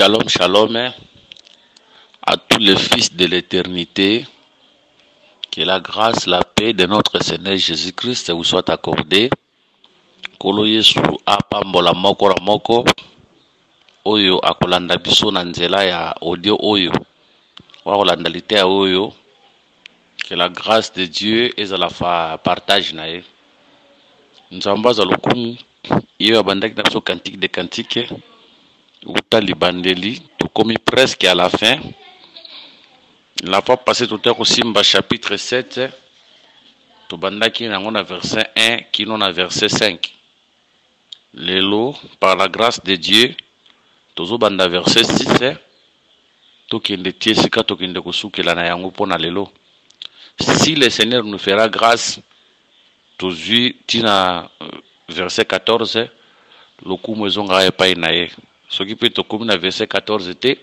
Shalom, shalom à tous les fils de l'éternité. Que la grâce, la paix de notre Seigneur Jésus-Christ vous soit accordée. Kolo Yesu apambola moko la moko. Oyo akolanda biso na nzela ya audio oyo. Wakolanda litea oyo. Que la grâce de Dieu est à la partage nae. Nzamba za lokumu. Iyo abandaki na biso cantique de cantique. Uta libandeli. Tout comme presque à la fin. La fois passée, tout à Simba chapitre 7, tout bandaki na verset 1, qui non a verset 5. Lelo, par la grâce de Dieu, tout banda verset 6, tout qui est tiesika, tout qui est kusuke la na yango pona lelo. Si le Seigneur nous fera grâce, tout tina verset 14, le coup maison a pas inaye. Ce qui peut te comme na verset 14 était.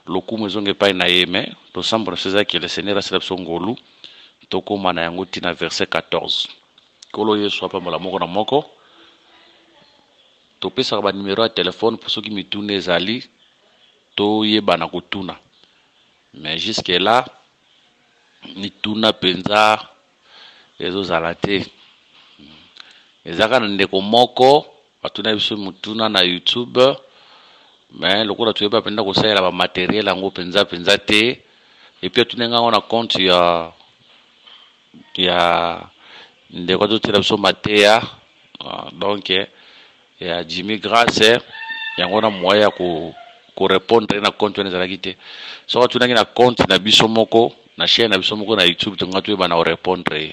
Le coup maison n'est pas inaïmé, tout semble que le Seigneur a célébré son golou, tout comme on a un verset 14. Kolo Yesu apa mala moko na moko. To pesa ba numéro de téléphone pour ceux qui me tournent zali, to yeba na kutuna. Mais jusque là, ni tuna penza ezo zalate. Ezaka ndeko moko, batuna biso mutuna na YouTube. Mais le coup de tuer pas pendant que ça y a la matériel en gros penza te et puis tu n'as pas compte il y a des quoi d'autres là sur matéria donc il y a Jimmy Grace il y a un moyen ko répondre na compte on les quitté so tu n'as na compte na biso moko na chaîne na biso moko na YouTube tu n'as tu ba na répondre il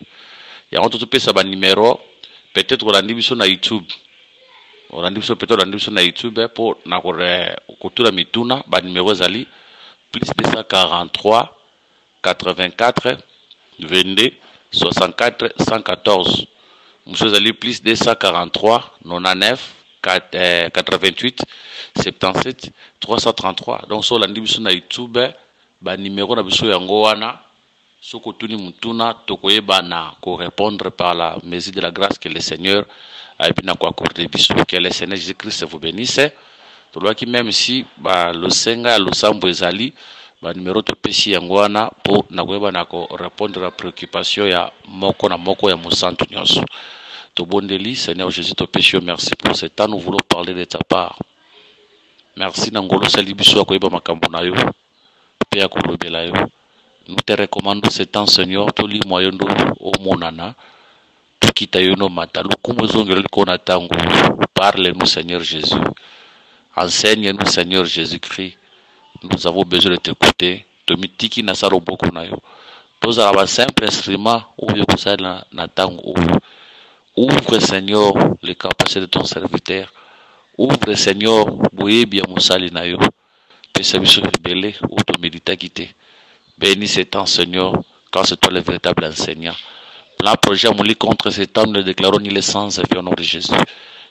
y a un tout pesa ba numéro peut-être on a biso na YouTube. On a dit peut-être sur YouTube pour na kotura mituna ba numéro zali plus 243 84 22 64 114. Monsieur zali plus 243 99 88 77 333. Donc sur la sur YouTube ba numéro na biso yango wana soko tuni mutuna tokoyeba na ko répondre par la mesure de la grâce que le Seigneur a bien accordé biso. Que le Seigneur Jésus-Christ vous bénisse. To loki même si ba le senga le sambo ezali ba numéro to pesi yango wana pour na koyeba na ko répondre à préoccupation ya moko na moko ya musantu nyonso. To bondeli Seigneur Jésus to pesi merci pour ce temps nous voulons parler de ta part. Merci na ngolo sali biso akoyeba makambo na yo pe akolobela yo. Nous te recommandons ce temps, Seigneur, tous les moyens au monana, tout qui t'a eu nos matalu, comme nous avons parle-nous, Seigneur Jésus. Enseigne-nous, Seigneur Jésus-Christ. Nous avons besoin de t'écouter. Tu me dis qu'il n'a pas beaucoup na yo. Nous avons un simple instrument où il y a na tango. Ouvre, Seigneur, les capacités de ton serviteur. Ouvre, Seigneur, bouye bien moussali na yo. Puis ça biso belé ou tu médita quitter. Bénis ce temps, Seigneur, car c'est toi le véritable enseignant. Plan projet, mon lit contre ce temps, nous le déclarons ni le sens et au nom de Jésus.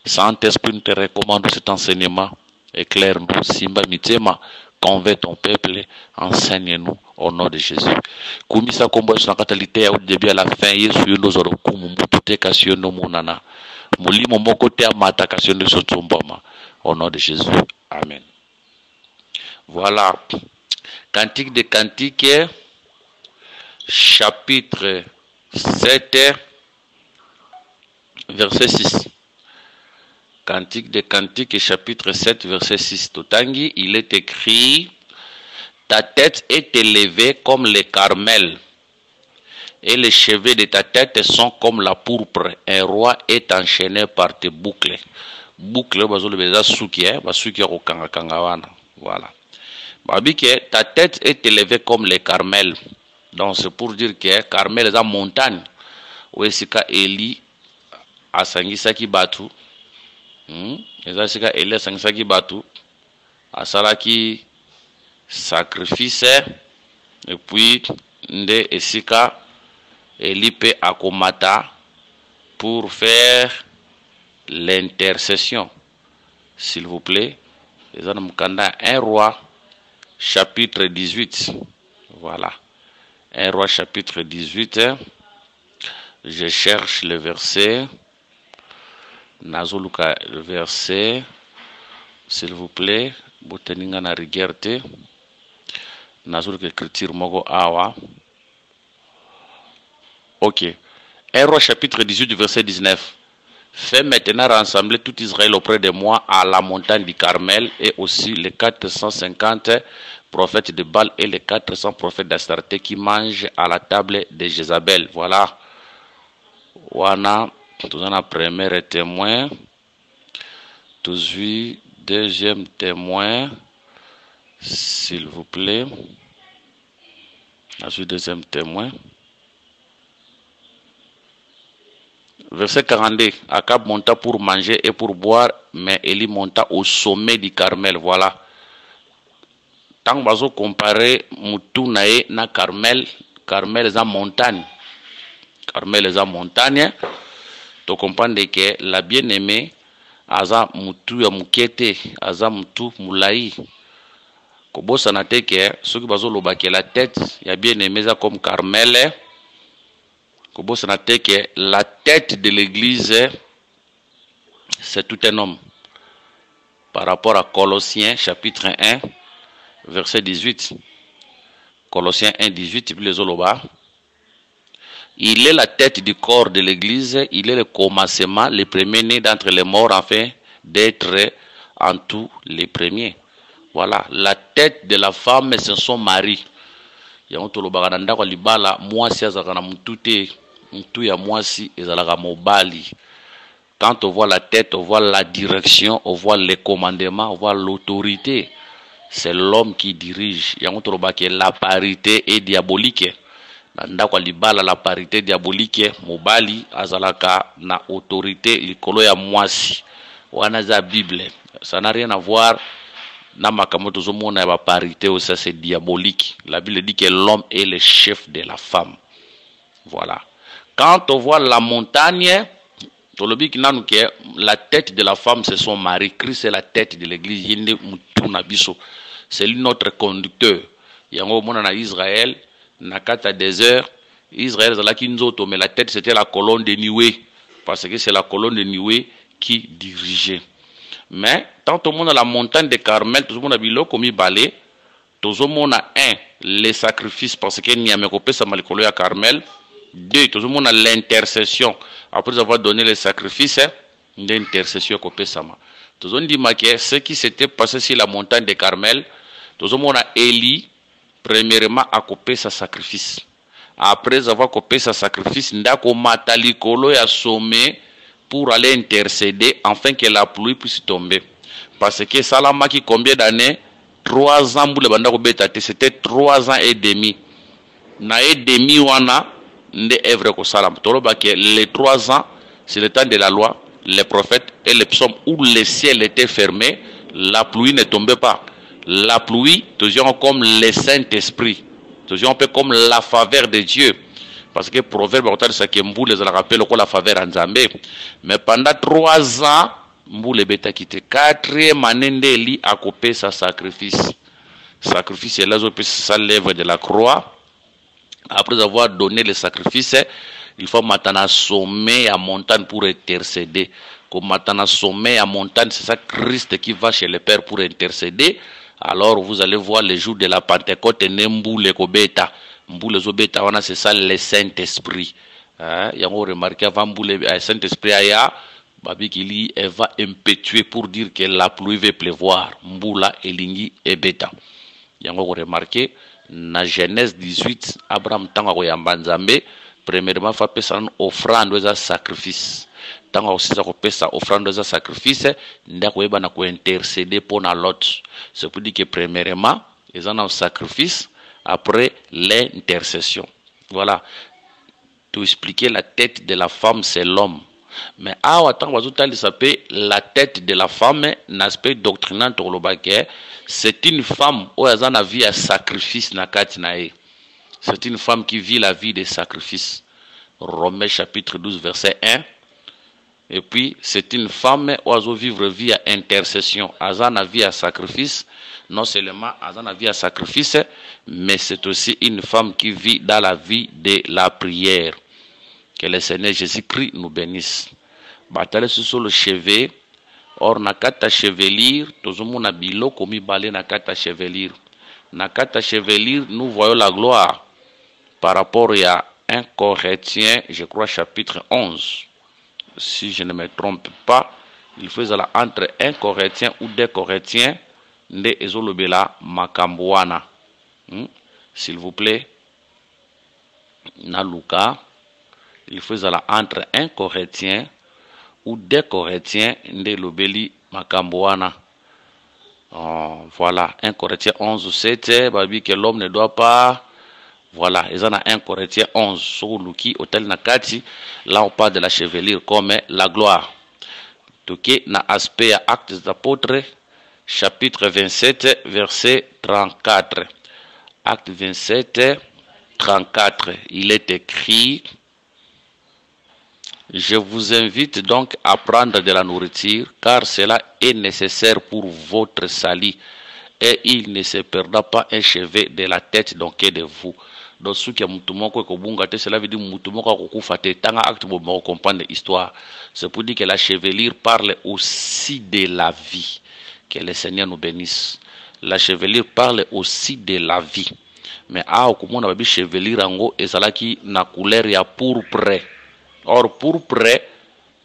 Saint-Esprit, nous te recommande cet enseignement. Éclaire-nous, Simba Mitema, convainc ton peuple, enseigne-nous au nom de Jésus. Kumisa kombo sur la catalité au début à la fin, Yesu yondo zoro kumu mutute kasyono munana. Mulimo moko te amata kasyono sotumbama. Au nom de Jésus. Amen. Voilà. Cantique de Cantiques, chapitre 7, verset 6. Cantique de Cantiques, chapitre 7, verset 6. Totangi, il est écrit: ta tête est élevée comme le Carmel, et les cheveux de ta tête sont comme la pourpre. Un roi est enchaîné par tes boucles. Boucles, voilà. Ta tête est élevée comme les Carmel. Donc c'est pour dire que Carmel est en montagne. Où est-ce Eli a sangisaki batu? Est-ce Eli a sangisaki batu? A salaki sacrifice. Et puis nde esika Eli pe akomata pour faire l'intercession. S'il vous plaît. Un roi. Chapitre 18. Voilà. Un roi chapitre 18. Je cherche le verset. Nazoluka, le verset. S'il vous plaît. boteninga na rigueur te nazuri ke écriture moko awa. Ok. 1 Roi chapitre 18 verset 19. Fais maintenant rassembler tout Israël auprès de moi à la montagne du Carmel, et aussi les 450 prophètes de Baal et les 400 prophètes d'Astarté qui mangent à la table de Jézabel. Voilà. Wana, tout un premier témoin. Tout deuxième témoin. S'il vous plaît. Ensuite, deuxième témoin. Verset 42. Akab monta pour manger et pour boire, mais Élie monta au sommet du Carmel. Voilà. Tant que comparer Moutou na Carmel, Carmel est en montagne. Carmel est en montagne. Tu comprends que la bien-aimée, Aza Moutou ya Mukete, Aza Moutou Moulaï. Kobo sanate que ceux qui bazo lobake la tête, il y a bien-aimé comme Carmel. Kobo sanate que la tête de l'église, c'est tout un homme. Par rapport à Colossiens chapitre 1, verset 18. Colossiens 1, 18, puis les Oloba. Il est la tête du corps de l'église, il est le commencement, le premier-né d'entre les morts, afin d'être en tout les premiers. Voilà, la tête de la femme, c'est son mari. Quand on voit la tête, on voit la direction, on voit les commandements, on voit l'autorité. C'est l'homme qui dirige. La parité est diabolique. La parité diabolique, mobali, azalaka, na autorité, likolo ya mwasi. Wana za Bible. Ça n'a rien à voir. Na makamoto zomona ya parité, ça c'est diabolique. La Bible dit que l'homme est le chef de la femme. Voilà. Quand on voit la montagne, la tête de la femme c'est son mari. Christ est la tête de l'église. C'est lui notre conducteur. Yango mona na Israël, na kata désert, Israël zalaki nzoto, mais la tête c'était la colonne de nuée, parce que c'est la colonne de nuée qui dirigeait. Mais tant au monde à la montagne de Carmel, tout le monde a bilo comme balé, tout le monde a les sacrifices, parce que n'y a même pas ça malikolo à Carmel. Deux, tout le monde a l'intercession. Après avoir donné les sacrifices, l'intercession copé sama. Tout le monde dit que ce qui s'était passé sur la montagne de Carmel, tout le monde a Élie premièrement à couper sa sacrifice. Après avoir coupé sa sacrifice, ndako matalikolo ya sommet pour aller intercéder afin que la pluie puisse tomber. Parce que Salama qui combien d'années? 3 ans pour le bandako betate, c'était 3 ans et demi. Na et demi wana nde evre ko salam. Toloba que les 3 ans, c'est le temps de la loi, les prophètes et les psaumes où le ciel était fermé, la pluie ne tombait pas. La pluie, toujours comme le Saint-Esprit, toujours un peu comme la faveur de Dieu. Parce que Proverbe, les rappelle la faveur en Zambé. Mais pendant 3 ans, Mboule beta quitté. 4e année, Eli a coupé sa sacrifice. Sacrifice, là, ça lève de la croix. Après avoir donné le sacrifice, il faut maintenant sommet à montagne pour intercéder. Comme maintenant sommet à montagne, c'est ça Christ qui va chez le Père pour intercéder. Alors vous allez voir les jours de la Pentecôte, Nemboule Kobeta, Mboule Zobeta, c'est ça le Saint-Esprit. Il y a remarqué avant Mboule, Saint-Esprit aya, Babi Kili, elle va impétuer pour dire que la pluie va pleuvoir. Mboula, Elingi et Beta. Il y a remarqué, na Genèse 18, Abraham Tango Yambanzambe, premièrement, il faut faire une offrande de sacrifice. Tant aussi ça fait ça offrande de sacrifice, ndako eba na ko intercéder pour na l'autre. C'est pour dire que premièrement, ils ont un sacrifice, après l'intercession. Voilà. Tout expliquer la tête de la femme, c'est l'homme. Mais la tête de la femme, un aspect doctrinal, c'est une femme où elle a une vie à sacrifice. C'est une femme qui vit la vie de sacrifice. Romains chapitre 12, verset 1. Et puis, c'est une femme où elle vivre vie à intercession. Elle a une vie à sacrifice. Non seulement elle a une vie à sacrifice, mais c'est aussi une femme qui vit dans la vie de la prière. Que le Seigneur Jésus-Christ nous bénisse. Bataille sur le chevet, Or na kata chevelure tozomona biloko mibale na kata chevelure. Na kata chevelure nous voyons la gloire par rapport à 1 Corinthiens, je crois chapitre 11. Si je ne me trompe pas, il faut aller entre 1 Corinthiens ou 2 Corinthiens nde ezolobela makambo wana. S'il vous plaît, na Luka, il faut aller entre 1 Corinthiens ou 2 Corinthiens nde lobeli makambo wana. Voilà, 1 Corinthiens 11, 7, babi que l'homme ne doit pas. Voilà, ils en ont 1 Corinthiens 11, sur Luki, hôtel Nakati, là on parle de la chevelure comme la gloire. Donc, na aspect à Actes des Apôtres, chapitre 27, verset 34. Acte 27, 34, il est écrit: je vous invite donc à prendre de la nourriture, car cela est nécessaire pour votre salut, et il ne se perdra pas un cheveu de la tête d'aucun de vous. Donc, ce qui est moutumoko et kobungate, cela veut dire moutumoko kokufate. Tanga acte pour comprendre l'histoire. C'est pour dire que la chevelure parle aussi de la vie. Que le Seigneur nous bénisse. La chevelure parle aussi de la vie. Mais ah, comment on a vu chevelure en et ça là qui na couleur ya pourpre. Or pourpre,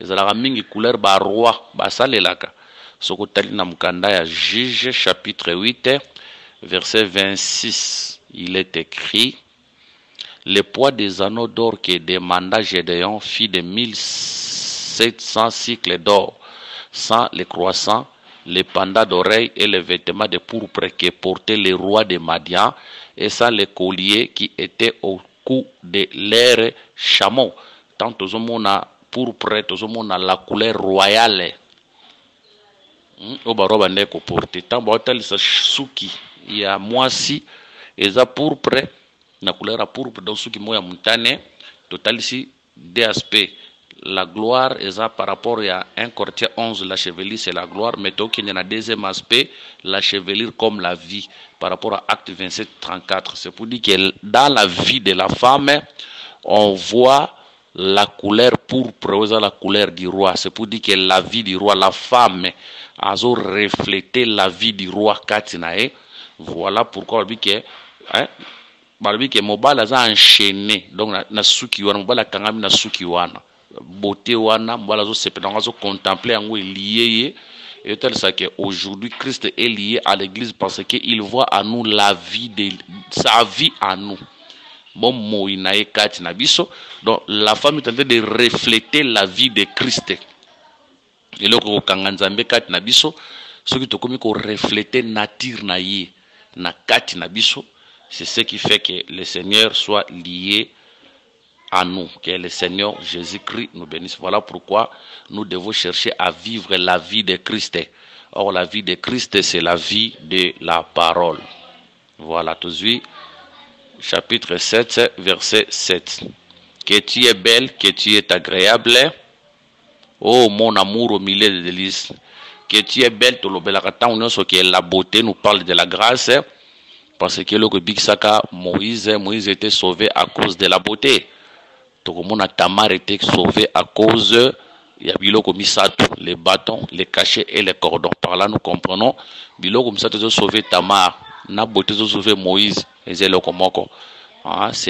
ça là mingi couleur ba roi ba salelaka. Soko tali na mukanda ya Juge chapitre 8 verset 26. Il est écrit: le poids des anneaux d'or que demanda Gédéon fit de 1700 cycles d'or, sans les croissants, les pandas d'oreilles et les vêtements de pourpre que portaient les rois de Madian, et sans les colliers qui étaient au cou de leurs chameaux. Tant aux hommes pourpre, aux hommes la couleur royale. Au baroba neko porte. Tant baotal sa suki, il y a moisi, et ça pourpre. Na couleur à pourpre dans ce qui moya montane total ici deux aspects. La gloire est ça par rapport à 1 Corinthiens 11, la chevelure c'est la gloire, mais donc il y a un deuxième aspect, la chevelure comme la vie par rapport à Acte 27 34. C'est pour dire que dans la vie de la femme on voit la couleur pourpre, la couleur du roi. C'est pour dire que la vie du roi, la femme a reflété la vie du roi Katinae. Voilà pourquoi on dit que Barbie que mobile a enchaîné donc na suki wana mobile kangami na suki wana beauté wana mobile zo sepena zo contempler en lié et tel ça que aujourd'hui Christ est lié à l'église parce que il voit à nous la vie de sa vie à nous. Bon mo inae kati na biso donc la femme est en train de refléter la vie de Christ. Et le ko kanganzambe kati na biso ce qui to komi ko refléter nature na ye na kati na biso. C'est ce qui fait que le Seigneur soit lié à nous, que le Seigneur Jésus-Christ nous bénisse. Voilà pourquoi nous devons chercher à vivre la vie de Christ. Or, la vie de Christ, c'est la vie de la parole. Voilà, tout de suite, chapitre 7, verset 7. Que tu es belle, que tu es agréable, oh mon amour au milieu des délices. Que tu es belle, tout le bel ce qui est la beauté, nous parle de la grâce. Parce que le Big Saka, Moïse était sauvé à cause de la beauté. Tout le monde a Tamar été sauvé à cause Biloko Misato, les bâtons, les cachets et les cordons. Par là, nous comprenons. Biloko Misato a sauvé Tamar. Na beauté a sauvé Moïse. C'est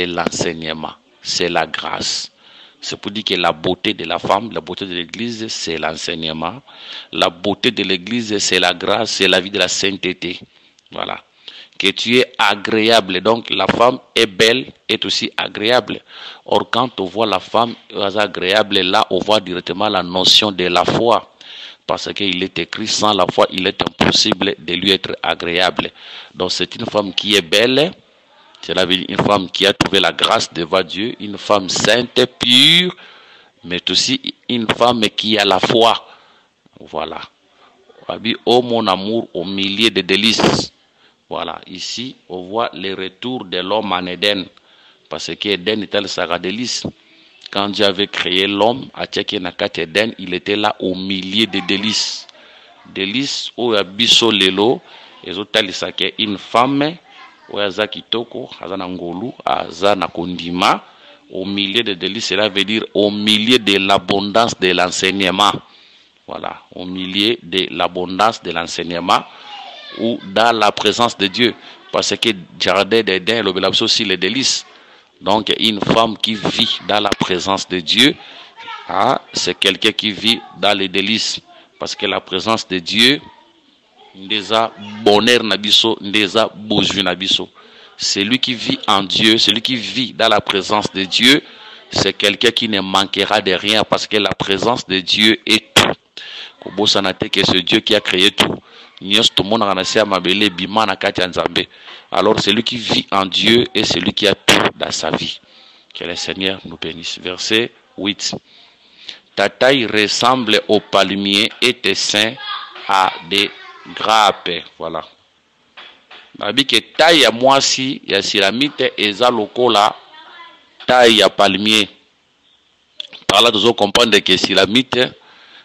l'enseignement. C'est la grâce. C'est pour dire que la beauté de la femme, la beauté de l'église, c'est l'enseignement. La beauté de l'église, c'est la grâce, c'est la vie de la sainteté. Voilà. Que tu es agréable. Donc la femme est belle, est aussi agréable. Or quand on voit la femme agréable, là on voit directement la notion de la foi. Parce qu'il est écrit, sans la foi, il est impossible de lui être agréable. Donc c'est une femme qui est belle, c'est une femme qui a trouvé la grâce devant Dieu, une femme sainte, pure, mais aussi une femme qui a la foi. Voilà. Oh mon amour au milieu des délices. Voilà, ici, on voit le retour de l'homme en Éden. Parce qu'Éden était le Sarah délice. Quand Dieu avait créé l'homme, à Tchekenakat Éden, il était là au milieu des délices. Délices, où il y a biso lelo, et une femme, où il y a kitoko, ngolu, azana kondima, au milieu des délices, cela veut dire au milieu de l'abondance de l'enseignement. Voilà, au milieu de l'abondance de l'enseignement ou dans la présence de Dieu. Parce que jardin d'Éden, le aussi les délices. Donc, une femme qui vit dans la présence de Dieu, hein, c'est quelqu'un qui vit dans les délices. Parce que la présence de Dieu, ndeza bonheur nabiso, ndeza bourgeois nabiso. Celui qui vit en Dieu, celui qui vit dans la présence de Dieu, c'est quelqu'un qui ne manquera de rien parce que la présence de Dieu est tout. Kobosanate que c'est Dieu qui a créé tout. Alors celui qui vit en Dieu est celui qui a tout dans sa vie. Que le Seigneur nous bénisse. Verset 8. Ta taille ressemble au palmier et tes seins à des grappes. Voilà. Nabi que taille à moi si ya silamite eza lokola taille ya palmier. Par là nous comprendre que silamite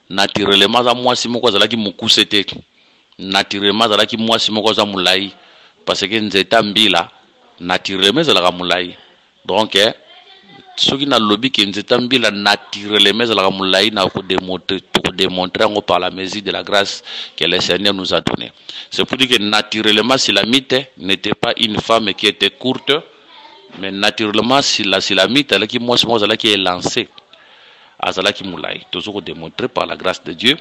naturellement za moi si moko zalaki mukuse te. Naturellement zalaki moi si moko za mulai parce que nzeta mbila naturellement zalaka mulai. Donc ce qui n'a lobby que nzeta mbila naturellement zalaka mulai na ko démontrer par la mesure de la grâce que le Seigneur nous a donnée. C'est pour dire que naturellement Silamite n'était pas une femme qui était courte, mais naturellement Silamite elle qui moi qui est lancée. Azalaki moulay, toujours démontré par la grâce de Dieu.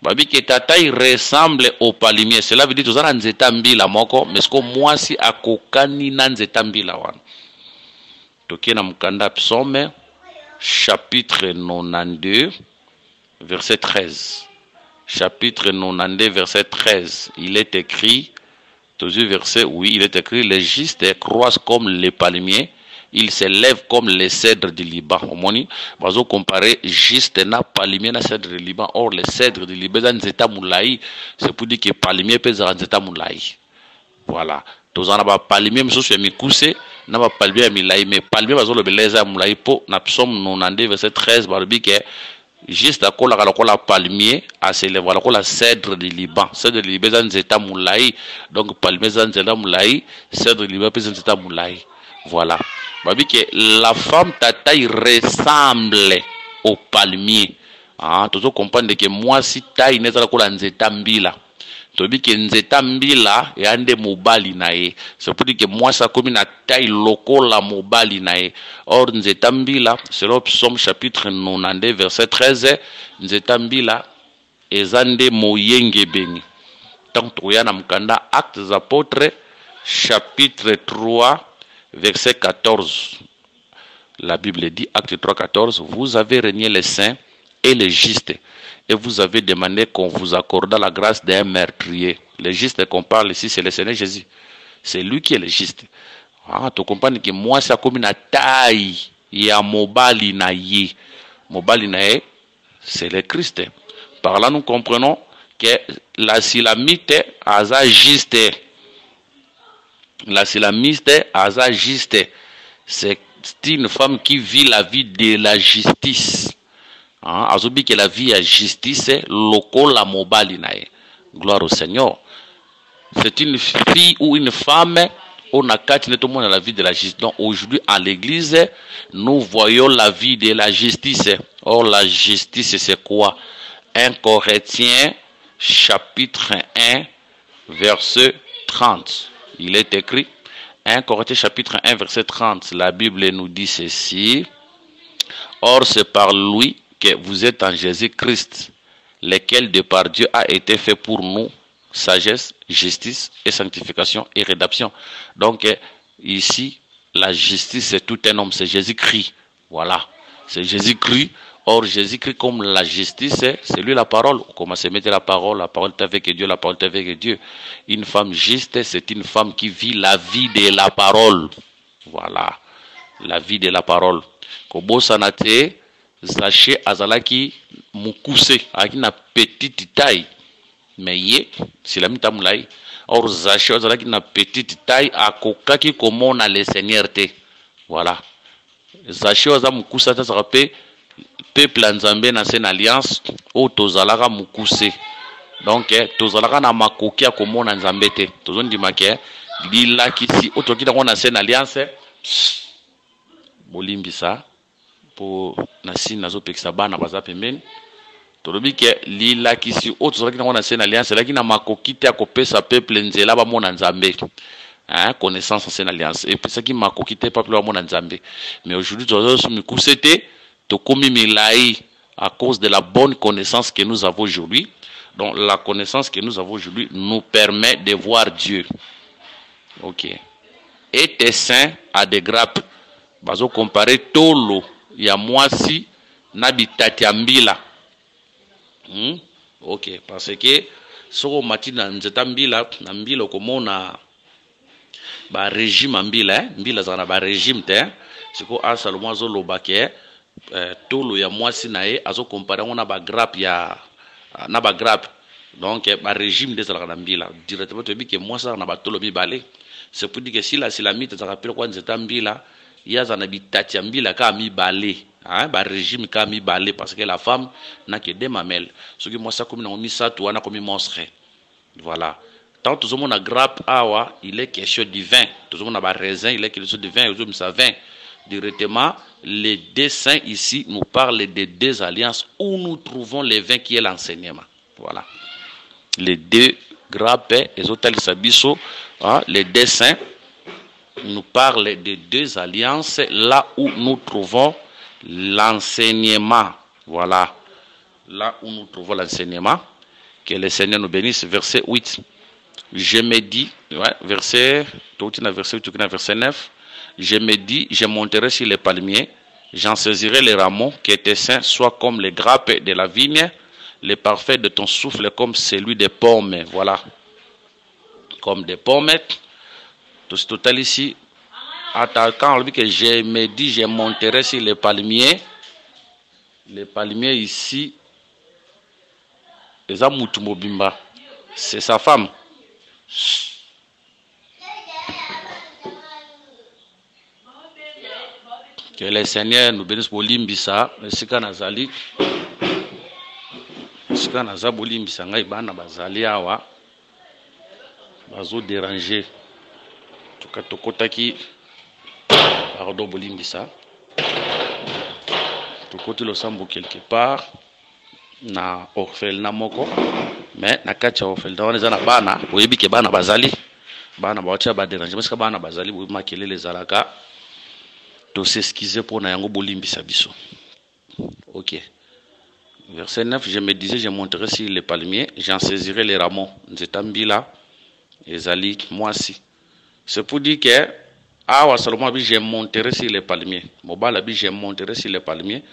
Babi que ta taille ressemble au palmier. Cela veut dire que tu nzeta mbila moko, mais ce que moi si akokani na nzeta mbila wan. Toki na mukanda psaume chapitre 92 verset 13. Chapitre 92 verset 13. Il est écrit, toujours verset, oui, il est écrit, les justes croissent comme les palmiers. Il s'élève comme les cèdres du Liban. Omoni, bazo comparer juste na palmier na cèdre du Liban. Or les cèdres du Liban nzeta moulai, c'est pour dire que palmier peut nzeta moulai. Voilà. Tous en ba palmier mso sur mikuse, na ba palmier milai, mais palmier bazo le beleza moulai po na psaume 92 verset 13 barbi que juste à la palmier à s'élever la cèdre du Liban. Cèdre du Liban nzeta moulai. Donc palmier nzeta moulai, cèdre du Liban peut nzeta moulai. Voilà. Babi que la femme ta taille ressemble au palmier. Ah, tu comprends que moi si taille n'est pas la nzeta mbila. Tu dis que nzeta mbila et ande mobali nae. C'est pour dire que moi ça comme une taille locale la mobali nae. Or nzeta mbila, selon Psaume chapitre 92 verset 13, nzeta mbila ezande moyenge beni. Donc tu y a na mkanda Actes des Apôtres chapitre 3 verset 14, la Bible dit, acte 3, 14, vous avez régné les saints et les justes, et vous avez demandé qu'on vous accorde la grâce d'un meurtrier. Le juste qu'on parle ici, c'est le Seigneur Jésus. C'est lui qui est le juste. Ah, tu comprends que moi, c'est comme une taille, il y a mobali naïe. Mobali naïe, c'est le Christ. Par là, nous comprenons que la silamite a juste. La silamiste Aza juste, c'est une femme qui vit la vie de la justice. Azobi que la vie à justice, loko la mobali nae. Gloire au Seigneur. C'est une fille ou une femme, on a quatre tout le monde dans la vie de la justice. Donc aujourd'hui à l'église, nous voyons la vie de la justice. Or la justice c'est quoi? 1 Corinthiens chapitre 1 verset 30. Il est écrit, 1 Corinthiens chapitre 1 verset 30, la Bible nous dit ceci. Or c'est par lui que vous êtes en Jésus-Christ, lequel de par Dieu a été fait pour nous, sagesse, justice et sanctification et rédemption. Donc ici, la justice c'est tout un homme, c'est Jésus-Christ. Voilà, c'est Jésus-Christ. Or, Jésus-Christ, comme la justice, c'est lui la parole. On commence à mettre la parole est avec Dieu, la parole est avec Dieu. Une femme juste, c'est une femme qui vit la vie de la parole. Voilà, la vie de la parole. Kobo sanate, zaché azalaki mukuse, avec une petite taille. Mais yé, c'est la mita moulai. Or, zaché azalaki une petite taille, à kokaki comme on a le Seigneur te. Voilà. Zaché azalaki mukuse, ça se rappelle. Peuple nzambe na sen alliance o tozalaka mukuse. Donc tozalaka na makoki ya komona nzambe te. Tozondima ke lilaki si o tokita na sen alliance bolimbisa po na sina zo pekisa bana baza pembeni tolobi ke lilakisi oyo tozalaki nango na se na alliance elaki na makoki te akopesa peuple nzela bamona nzambe. Connaissance en scène alliance et puis ça qui m'a coquité pas plus à mon nzambe, mais aujourd'hui tu as me coussete to komi milai à cause de la bonne connaissance que nous avons aujourd'hui. Donc la connaissance que nous avons aujourd'hui nous permet de voir Dieu. Ok. Et tes saints à des grappes bazo comparer tolo ya mwasi na bitati ambila. Ok, parce que soko matina nzeta mbila na mbila komona ba régime mbila mbila zana ba régime te siko asalomo azoloba ke tolo ya mwasi na ye azo comparer on ba grappe ya na ba grappe donc ba régime des na mbila directement to bi ke mwasi na ba tolo mibale. C'est pour dire que si la silamite za rappelle kwa nzeta mbila ya zana bitati mbila ka mibale ba régime ka mibale parce que la femme n'a que deux mamelles soki mwasi komi na misatu wana komi monstre. Voilà. Tant tout le monde a grappe awa, il est question du vin. Tout le monde a ba raisin, il est question du vin. Aujourd'hui, ça vin. Directement, les deux saints ici nous parlent des deux alliances où nous trouvons le vin qui est l'enseignement. Voilà. Les deux grappes et autres sabiso, les deux saints nous parlent des deux alliances là où nous trouvons l'enseignement. Voilà. Là où nous trouvons l'enseignement. Que le Seigneur nous bénisse. Verset 8. Je me dis, verset 9, je me dis, je monterai sur les palmiers, j'en saisirai les rameaux, que tes seins soient comme les grappes de la vigne, les parfaits de ton souffle comme celui des pommes. Voilà. Comme des pommes. Tout ce total ici, quand on dit que je me dis, je monterai sur les palmiers ici, c'est sa femme. Que le Seigneur nous bénisse pour l'imbisa, le sika nazali. Sika naza bolimbisa ngai bana bazali awa. Bazo déranger. Tuka tokotaki pardon bolimbisa. Tokoti lo sambo quelque part na orphelinat moko. Mais na kacha orphelinat wana na bana, oyebi ke bana bazali. Bana bawacha ba déranger, parce que bana bazali bo makelele zalaka. To s'excuser pour na yango bolimbisa biso. OK. Verset 9, je me disais, je monterai sur les palmiers, j'en saisirai les rameaux. Nzetambila, ezali, moi aussi. C'est pour dire que, Salomon, je monterai sur les palmiers. Mobile, je monterai sur les palmiers.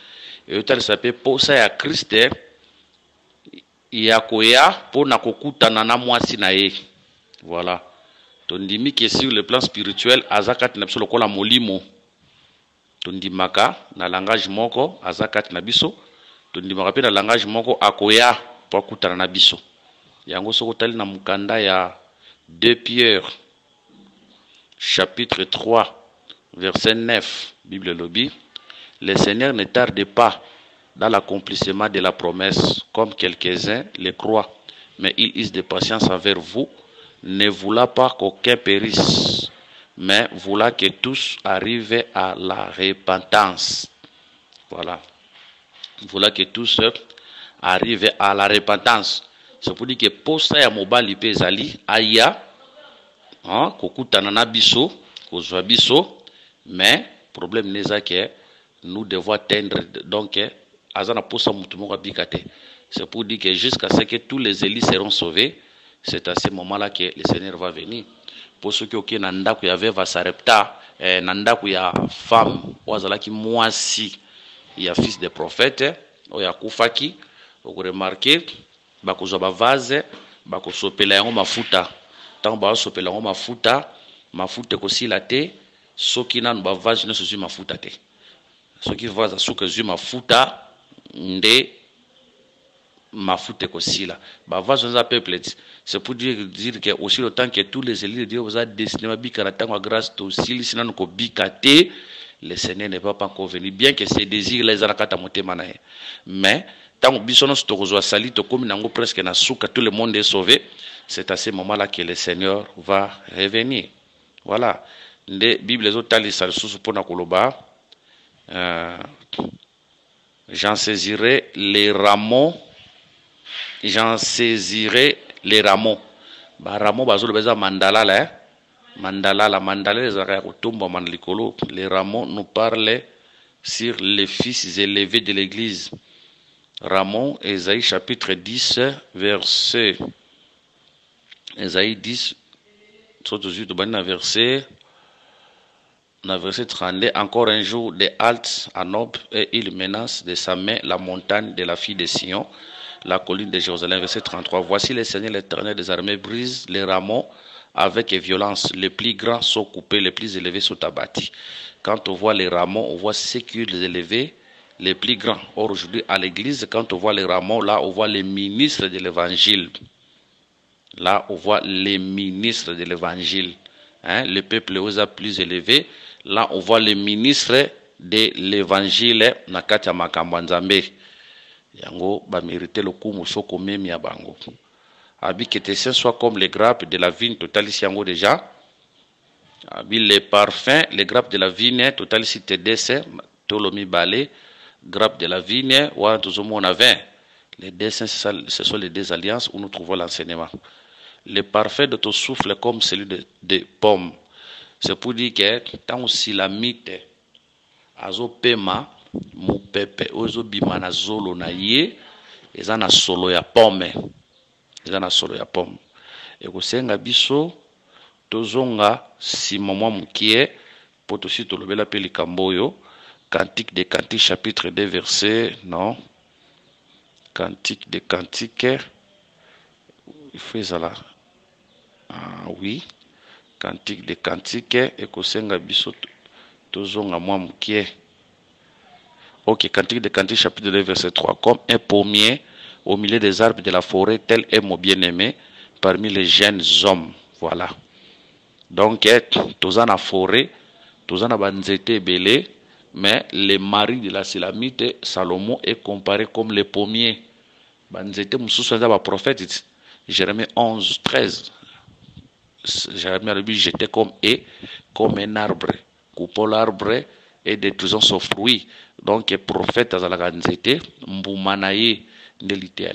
Et autant s'appelle Posa ya Christ, Yakoya, pour nakokuta nana moi si nae. Voilà. Tondimi que sur le plan spirituel, Azakat n'a pas la molimo. Tondimaka, na langage moko, Azakat nabiso. Tondimaka pe na langage moko akoya pour kutana na biso. Yango soko tali na mukanda ya 2 Pierre chapitre 3 verset 9 Bible lobby. Le Seigneur ne tarde pas dans l'accomplissement de la promesse comme quelques-uns le croient, mais il use de patience envers vous, ne voulant pas qu'aucun périsse, mais voulant que tous arrivent à la repentance. Voilà. Voilà que tous arrivent à la repentance. C'est pour dire que pour ça, il y a mobile pezali aya, kokutana na biso, kozwa biso, mais problème n'est que nous devons atteindre donc azana pour ça mutumo bikate. C'est pour dire que jusqu'à ce que tous les élus seront sauvés, c'est à ce moment-là que le Seigneur va venir. Pour ceux qui ont nanda ku ya veva sarepta, nanda ku ya femme, wazala ki mwasi. Il y a fils de prophète, il y a Koufaki, vous remarquez, bakozo ba vase, bakosopela yango mafuta. Tant ba sopela yango mafuta ko silate, soki nan ba vase ne sozi mafuta te. Soki vase soki zu mafuta nde mafuta ko sila. Ba vase za peuple, c'est pour dire que aussi le temps que tous les élus de Dieu vous a destiné ma bikara tango grâce to sili sinan ko bikate. Le Seigneur n'est pas encore venu, bien que ses désirs les arakata motemanae. Mais, tant que bisonos tokozwa sali, to comme nango presque na souka, tout le monde est sauvé, c'est à ce moment-là que le Seigneur va revenir. Voilà. Les Bibles les autres les sous pour na koloba. J'en saisirai les rameaux j'en saisirai les rameaux. Ba rameaux bazolo beza mandala là. Mandala la mandala les araya kutumba mandalikolo. Les rameaux nous parlent sur les fils élevés de l'église. Rameaux, Ésaïe chapitre 10, verset. Ésaïe 10, verset 32. Encore un jour de halte à Nob, et il menace de sa main la montagne de la fille de Sion, la colline de Jérusalem. Verset 33. Voici le Seigneur l'Éternel des armées brise les rameaux avec violence. Les plus grands sont coupés, les plus élevés sont abattus. Quand on voit les rameaux, on voit ceux qui les élevés, les plus grands. Or, aujourd'hui, à l'église, quand on voit les rameaux, là, on voit les ministres de l'évangile. Là, on voit les ministres de l'évangile. Hein? Le peuple est plus élevé. Là, on voit les ministres de l'évangile. Nakati makambo nzambe. Yango, ba mérité le coup, moussoko memi ya bango. Abi que tes seins soient comme les grappes de la vigne, total ici yango déjà. Abi les parfums, les grappes de la vigne, total ici tes dessins, tolomi balé, grappes de la vigne, ou on a 20. Les dessins, ce sont les deux alliances où nous trouvons l'enseignement. Le parfait de ton souffle comme celui de pommes. C'est pour dire que tant aussi la mythe, azo pema, mu pepe, ozo bimana zolo na ye, ezana solo ya pomme. Ezana solo ya pomme. Et kosenga biso, tozonga si maman mukie, potosi tolobela pe likamboyo, Cantique des Cantiques, chapitre 2, verset, non. Cantique des Cantiques, il faut ça là. Ah oui. Cantique des Cantiques, et kosenga biso, tozonga moi mukie. Ok, Cantique des Cantiques, chapitre 2, verset 3. Comme un pommier au milieu des arbres de la forêt, tel est mon bien-aimé parmi les jeunes hommes. Voilà. Donc, tous en a forêt, tous en a banzete belé, mais le mari de la Sélamite, Salomon, est comparé comme le pommier. Banzete moussous va prophète, Jérémie 11, 13. Jérémie a dit, j'étais comme un arbre, coupant l'arbre et détruisant son fruit. Donc, prophète à la ganzete, mboumanaye, nelité.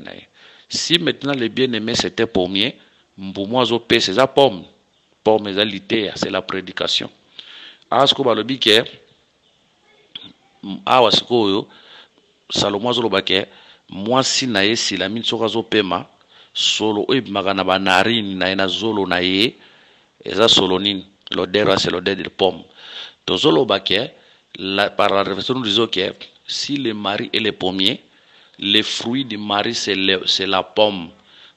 Si maintenant le bien-aimé c'était pommier, mboumoiseau pe c'est la pomme. Pomme c'est l'ité, c'est la prédication. Asko balobi ke, awa sikoyo, Salomon zolobake, moi si naye si la mine sokazo pema, solo magana banarine na ena zolo naye, eza solonine, l'odeur c'est l'odeur de pomme. To zolobake, par la révélation nous disons que si le mari est le pommier, les fruits du mari c'est la pomme.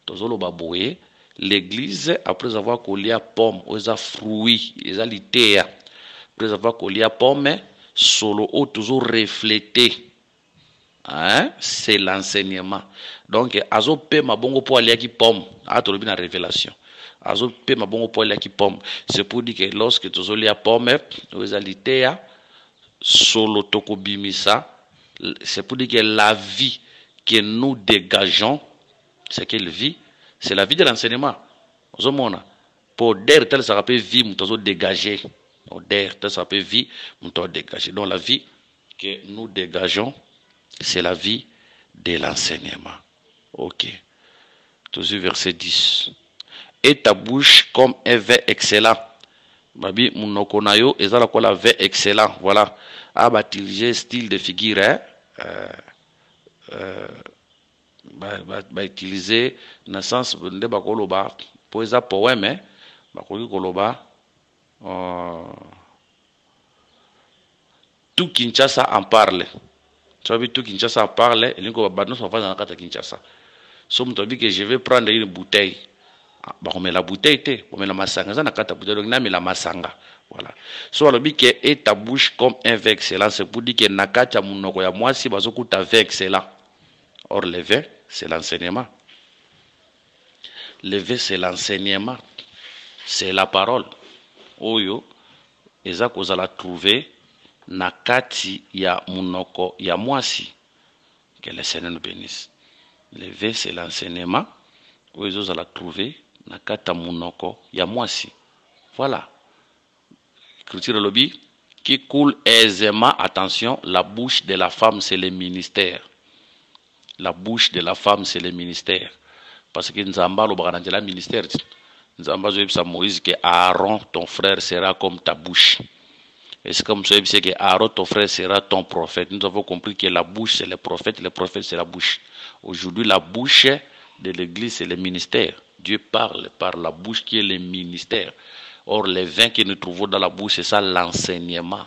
To zolobaboué, l'église après avoir collé à pomme, aux fruits, les alitéa, après avoir collé à pomme, solo ou toujours reflété. Hein? C'est l'enseignement. Donc, azo pe ma bongo po ali qui pomme, a to na révélation. Azo pe ma bongo po ali qui pomme. C'est pour dire que lorsque tu zoli à pomme, aux alitéa, solo toko bimisa, c'est pour dire que la vie que nous dégageons, c'est quelle vie? C'est la vie de l'enseignement. Pour der tel ça peut vie, nous dégager. Der tel ça peut vie, nous dégager. Donc la vie que nous dégageons, c'est la vie de l'enseignement. Ok. Toujours verset 10. Et ta bouche comme un vin excellent. Babi, mon konayo, et ça la vin excellent. Voilà. A baptisé style de figure, utiliser dans sens de bakoloba pour les poèmes bakoli koloba tout Kinshasa en parle. Tu vois tout Kinshasa en parle et l'ingo badno sont pas dans la carte Kinshasa. Somme tu dis que je vais prendre une bouteille. Bah on met la bouteille té, on met la masanga ça na carte bouteille donc na met la masanga. Voilà. So le dit que et ta bouche comme un vin excellent, c'est pour dire que nakata munoko ya moi si bazokuta vin excellent. Or, le vin, c'est l'enseignement. Le vin, c'est l'enseignement. C'est la parole. Oyo, eza ko la trouver nakati ya munoko ya mwasi. Que le Seigneur nous bénisse. Le vin, c'est l'enseignement. Oyo za la trouver nakata munoko ya mwasi. Voilà. Écriture lobby qui coule aisément, attention, la bouche de la femme, c'est le ministère. La bouche de la femme, c'est le ministère. parce que Nzamba lo baka na ministère. Nzamba zo yebisa Moïse que Aaron ton frère sera comme ta bouche. Et c'est comme ça que Aaron ton frère sera ton prophète. Nous avons compris que la bouche c'est le prophète c'est la bouche. Aujourd'hui la bouche de l'église c'est le ministère. Dieu parle par la bouche qui est le ministère. Or les vins que nous trouvons dans la bouche c'est ça l'enseignement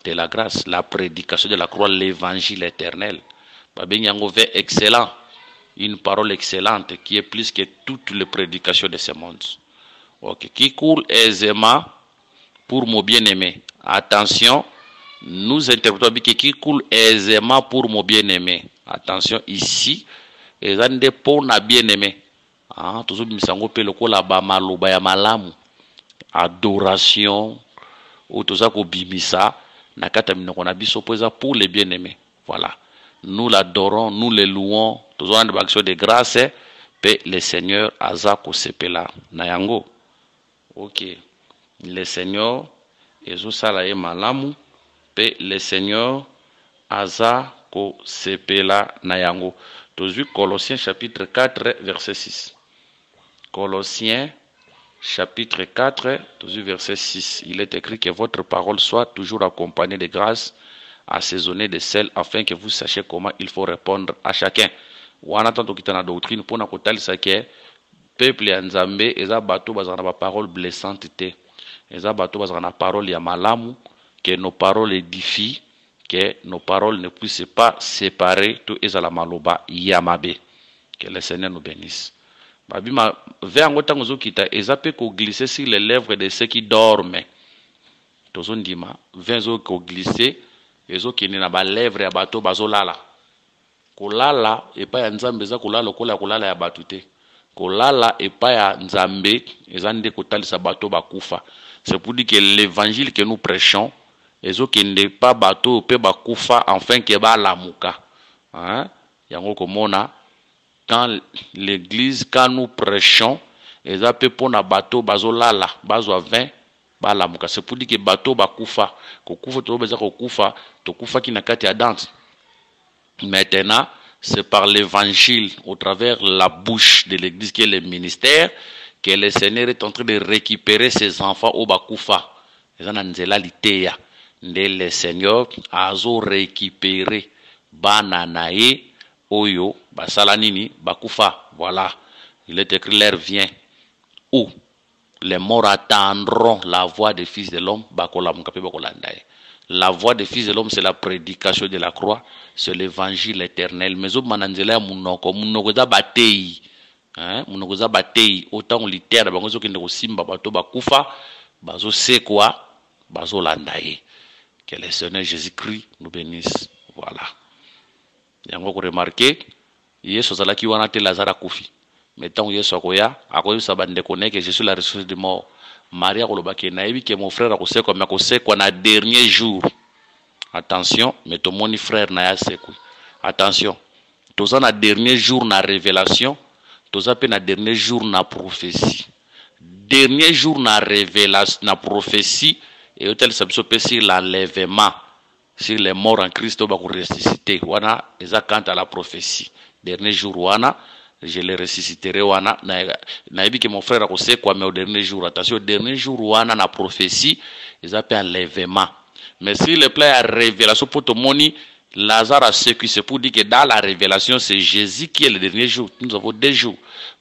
de la grâce, la prédication de la croix, l'évangile éternel. Babin un vin excellent, une parole excellente qui est plus que toutes les prédications de ce monde. Ok, qui coule aisément pour mon bien-aimé. Attention, nous interprétons bien qui coule aisément pour mon bien-aimé. Attention, ici, les ande pour na bien-aimé. Ah, toujours misango pe loko la ba maloba ya malamu. Adoration, ou tout ça ko bimisa, na kata minoko na biso poza pour les bien-aimés. Voilà. Nous l'adorons, nous le louons, tous on a des actions de grâce, pe le Seigneur azako sepela na yango. Ok. Le Seigneur ezosala ye malamu pe le Seigneur azako sepela na yango. Toujours Colossiens chapitre 4 verset 6. Colossiens chapitre 4 toujours verset 6. Il est écrit que votre parole soit toujours accompagnée de grâce, assaisonnée de sel, afin que vous sachiez comment il faut répondre à chacun. Wana tanto kitana doctrine pour na kotalisa ke peuple ya Nzambe eza bato bazana ba parole blessante te. Eza bato bazana parole ya malamu, que nos paroles édifient, que nos paroles ne puissent pas séparer tout ezala maloba yamabe. Que le Seigneur nous bénisse. Babima vers tango zokita eza pe ko glisser sur les lèvres de ceux qui dorment. Tozon dima venzo ko glisser ezo kene na ba lèvres ya bato bazolala. Kolala epa ya Nzambe eza kolala kolala ya bato te. Kolala epa ya Nzambe eza nde kotalisa bato bakufa. C'est pour dire que l'évangile que nous prêchons ezo kende pas bato pe bakufa enfin que ba lamuka. Hein? Yango komona quand l'église, quand nous prêchons, ils appellent pour na bateau bazolala, bazo 20, balamuka. C'est pour dire que bateau bakufa, kokufa to beza kokufa, to kufa qui na kati ya danse. Maintenant, c'est par l'évangile, au travers la bouche de l'église qui est le ministère, que le Seigneur est en train de récupérer ses enfants au bakufa. Ils en anzela litéya. Le Seigneur a récupéré bananae. Oyo, basalanini, bakufa, voilà. Il est écrit, l'air vient. Où les morts attendront la voix des fils de l'homme, la voix des fils de l'homme, c'est la prédication de la croix, c'est l'évangile éternel. Mais au mananzela munoko, munokoza batei, hein, munokoza batei, autant on litère, bangozo kende ko simba bato bakufa, bazo sekwa, bazo landaye. Que le Seigneur Jésus-Christ nous bénisse. Voilà. Yango ko remarquer Yesu zalaki wana te Lazare akufi mais tant Yesu akoya akoyi sabande connaître que je suis la ressource de mort. Maria kolobaki na yebi que mon frère akosekwa mais akosekwa na dernier jour. Attention, mais ton moni frère na ya sekwi. Attention, toza na dernier jour na révélation, toza pe na dernier jour na prophétie. Dernier jour na révélation na prophétie et hôtel sabso pe sur l'enlèvement. Sur les morts en Christ, on va ressusciter. Wana, eza quant à la prophétie. Dernier jour, wana, je les ressusciterai. Wana, na que mon frère a osé quoi, mais au dernier jour, attention, au dernier jour, wana, na prophétie, ils appellent enlèvement. Mais si le plat à révélation pour tout le monde, Lazare a ce qui se pour dire que dans la révélation, c'est Jésus qui est le dernier jour. Nous avons 2 jours.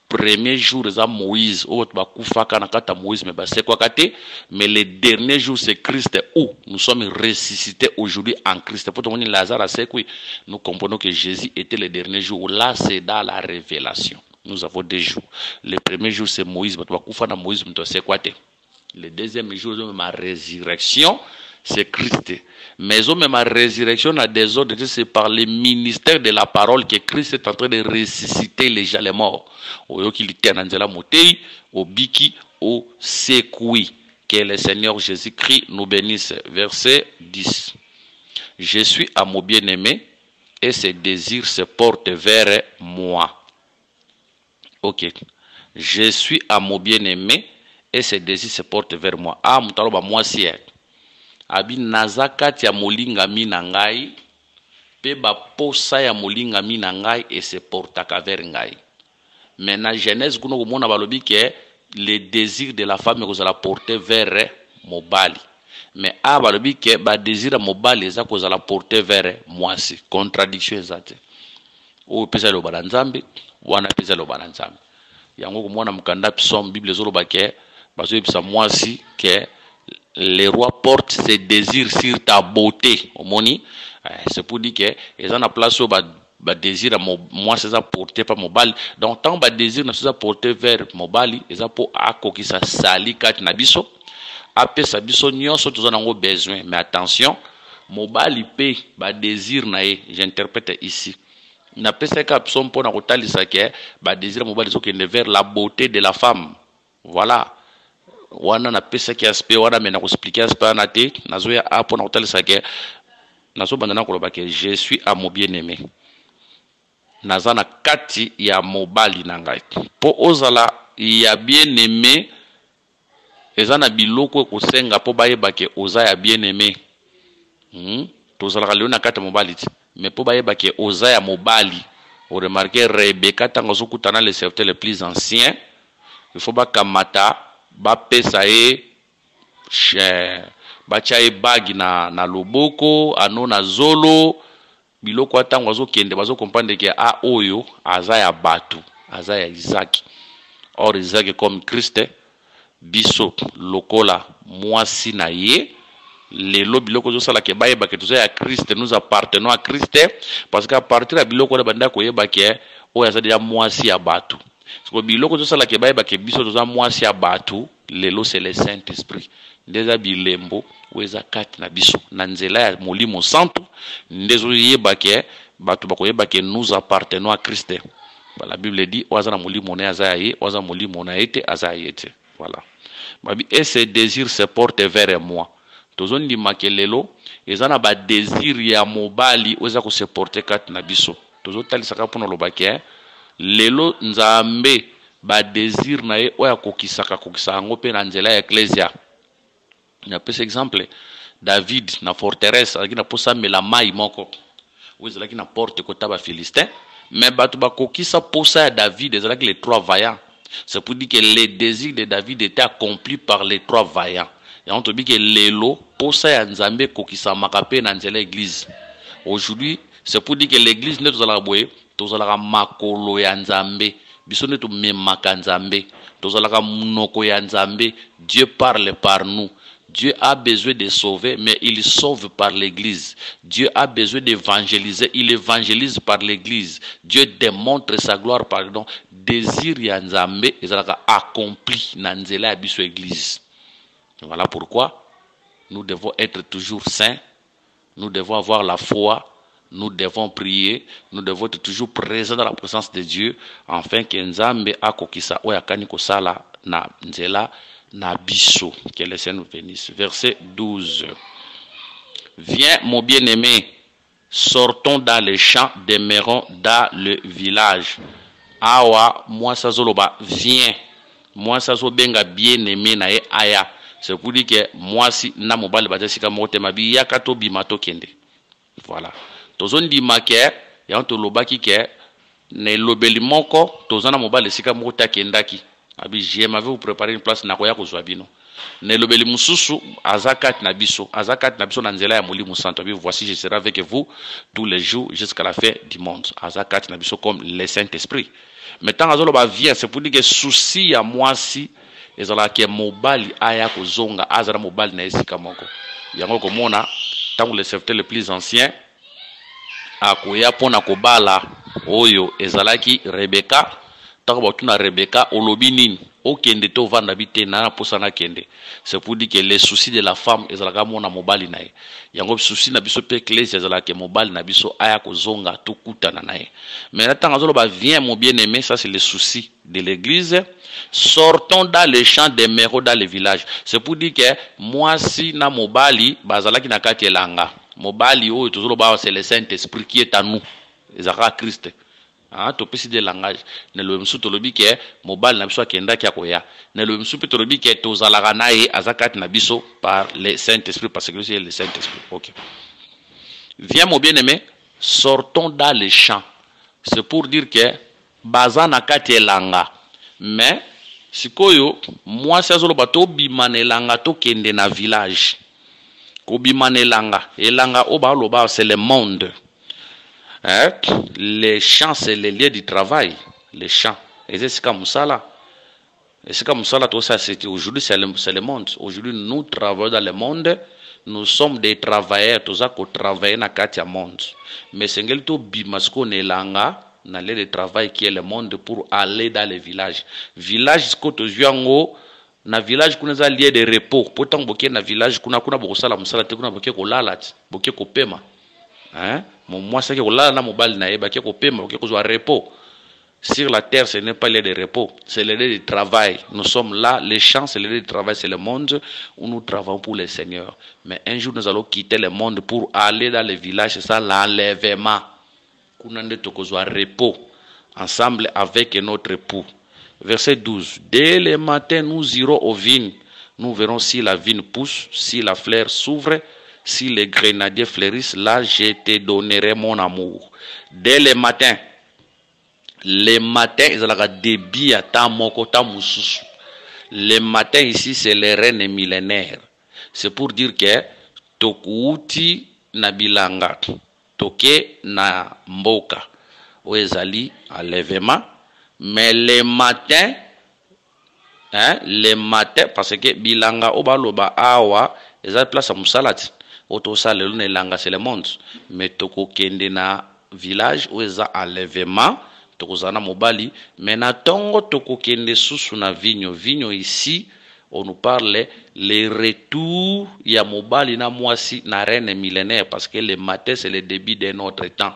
Premier jour, c'est Moïse. Mais le dernier jour, c'est Christ où nous sommes ressuscités aujourd'hui en Christ. Pour tout le monde, Lazare a ce qui nous comprenons que Jésus était le dernier jour. Là, c'est dans la révélation. Nous avons 2 jours. Le premier jour, c'est Moïse. Le deuxième jour, c'est ma résurrection. C'est Christ. Mais au même la résurrection a des ordres, c'est par le ministère de la parole que Christ est en train de ressusciter les gens les morts. Au yoki l'iternel motei, au biki, au sekoui. Que le Seigneur Jésus-Christ nous bénisse. Verset 10. Je suis à mon bien-aimé et ses désirs se portent vers moi. Ok. Je suis à mon bien-aimé et ses désirs se portent vers moi. Ah, mutaloba moi si. Abi nazakati ya molingami na ngai pe ba posa ya molingami na ngai et se portaka vers ngai. Mais na Genèse kuno komona balobi que les désirs de la femme que la porter vers mobali. Mais a balobi que ba désir mobali eza ko la porter vers mwasi. Contradiction ezate. O pesa lo balanzambe, wana pesa lo balanzambe. Yango komona mukanda psalm Bible zoloba ke bazo pesa mwasi que les rois portent ses désirs sur ta beauté. Omoni, c'est pour dire que ils ont la place où ba désir moi c'est ça porté par mobile. Donc tant ba désir na c'est ça porté vers mobile, ils ont pour akoki sa sali kat na biso. Après sa biso nyonso tous en ont besoin. Mais attention, mobile paye ba désir na e, j'interprète ici. Na pesa ka psom pour na kotalisa ke ba désir mobile so kende vers la beauté de la femme. Voilà. Wana na pesa ki aspect wana mena ko expliquer aspect na te nazo ya apo na kotalisa ke nazo bandana koloba ke je suis à mon bien-aimé. Naza na kati ya mobali na ngai. Po ozala ya bien-aimé eza na biloko ko senga po bayeba ke oza ya bien-aimé. Tozala leo na kati ya mobali ti. Mais po bayeba ke oza ya mobali. O remarquer Rebecca tango zo kutana le serviteur le plus ancien. Il faut ba kamata ba pesa e bacha e bagi na loboko ano na zolo biloko atango azo kende bazo comprendre que a oyo aza ya batu aza ya Isaac. Or Isaac comme Christ biso lokola mwasi na ye lelo biloko zo sala ke bayeba ke toza ya Christ, nous appartenons à Christ parce qu'à partir de biloko na banda ko yeba ke oyo aza ya mwasi ya batu. So biloko to sala ke bayeba ke biso toza mwasi ya batu lelo c'est le Saint-Esprit ndeza bilembo weza kati na biso na nzela ya molimo santo ndezo yeba ke batu bakoyeba ke nous appartenons à Christ. La Bible dit waza na molimo na azaye waza molimo na ete azayete. Voilà. Babi et ces désirs se portent vers moi. Tozo ndima ke lelo ezana ba désir ya mobali weza ko se porter kati na biso. Tozo talisaka pona lobake lelo nzambe ba désir na ye oya kokisaka ngo pe na nzela ya ecclesia. Na pesa exemple David na forteresse aki na posa mela mai moko wezalaki na porte kota ba Philistin, mais batu ba kokisa posa ya David ezalaki les trois vaillants. C'est pour dire que les désirs de David étaient accomplis par les trois vaillants. Et on te dit que lelo posa ya nzambe kokisa makape na nzela église. Aujourd'hui, c'est pour dire que l'église ne tozala boye tozala makolo ya nzambe biso ne to memaka nzambe tozala munoko ya nzambe. Dieu parle par nous. Dieu a besoin de sauver, mais il sauve par l'église. Dieu a besoin d'évangéliser, il évangélise par l'église. Dieu démontre sa gloire par le désir ya nzambe ezalaka accompli na nzela ya biso église. Voilà pourquoi nous devons être toujours saints, nous devons avoir la foi, nous devons prier, nous devons être toujours présents dans la présence de Dieu, afin que nzambe akokisa oya kani kosala na nzela na biso. Que le Seigneur nous bénisse. Verset 12. Viens mon bien-aimé, sortons dans les champs, demeurons dans le village. Awa moi ça zoloba viens. Moi ça zo benga bien-aimé na e aya. C'est pour dire que moi si na mobile bazasika mote mabi yakato bimato kende. Voilà. Tozon di make ya to lobaki ke ne lobeli moko tozana mobile sika mota kendaki. Abi je m'avais vous préparer une place na koya ko zwabino. Ne lobeli mususu azakat na biso na nzela ya molimo santo. Abi voici je serai avec vous tous les jours jusqu'à la fin du monde. Azakat na biso comme le Saint-Esprit. Maintenant azolo ba vient c'est pour dire que souci ya mwasi ezala ke mobali aya ko zonga azara mobali na esika moko. Yango ko mona tango le serviteur le plus ancien akoya pona kobala oyo ezalaki Rebecca. Takabotuna Rebecca olobi nini okende to vanda bite na posana kende. C'est pour dire que les soucis de la femme ezalaka mona mobali nae. Yango souci na biso pe ecclesia ezalaka mobali na biso aya ko zonga to kutana nae. Mais là tango ba vient mon bien-aimé, ça c'est les soucis de l'église. Sortons dans les champs, demeurons dans les villages. C'est pour dire que moi si na mobali bazalaki na kati elanga. Mobali oyo tozolo ba c'est le Saint-Esprit qui est en nous. Ezaka Christ. Ah, to pesi de langage. Ne lo msu to lobi ke mobile na biso akenda ki akoya. Ne lo msu pe to lobi ke to zalaka nae azakat na biso par le Saint-Esprit parce que c'est le Saint-Esprit. OK. Viens mon bien-aimé, sortons dans les champs. C'est pour dire que baza na kati elanga mais sikoyo mwasi azoloba tobima na elanga tokende na village kobima na elanga oyo baloba c'est le monde. Les champs c'est les lieux du travail, les champs et c'est comme musala. Et c'est comme ça, tout ça, aujourd'hui, c'est le monde. Aujourd'hui, nous travaillons dans le monde. Nous sommes des travailleurs, tout ça, qu'on travaille dans le monde. Mais c'est que tout bimasco n'est langa, dans le travail qui est le monde pour aller dans les villages. Village, c'est que tu na village, qu'on a lié de repos. Pourtant, beaucoup na village, qu'on a beaucoup ça, la musala, qu'on a beaucoup ko lalat, beaucoup ko pema. Moi, c'est que là, na mobile na eba, ko pema, beaucoup ko repos. Sur la terre, ce n'est pas le lieu de repos, c'est le lieu de travail. Nous sommes là, les champs, c'est le lieu de travail, c'est le monde où nous travaillons pour le Seigneur. Mais un jour, nous allons quitter le monde pour aller dans les villages, c'est ça l'enlèvement. Nous allons repos, ensemble avec notre époux. Verset 12. Dès le matin, nous irons aux vignes. Nous verrons si la vigne pousse, si la fleur s'ouvre, si les grenadiers fleurissent. Là, je te donnerai mon amour. Dès le matin. Les matins, ils ont la débit à ta moko ta mususu. Les matins ici, c'est les reines millénaires. C'est pour dire que tokuuti na bilanga, toke na mboka. Oezali enlèvement. Mais les matins, parce que bilanga obaloba awa, ils ont place à musalati. Oto salelu ne langa c'est le monde. Mais toko kende na village où ils ont enlèvement. Tokozana mobali, mais na tongo toko kende susu na vigno ici, on nous parle les retours ya mobali na mwasi na reine millénaire parce que le matin c'est le début de notre temps.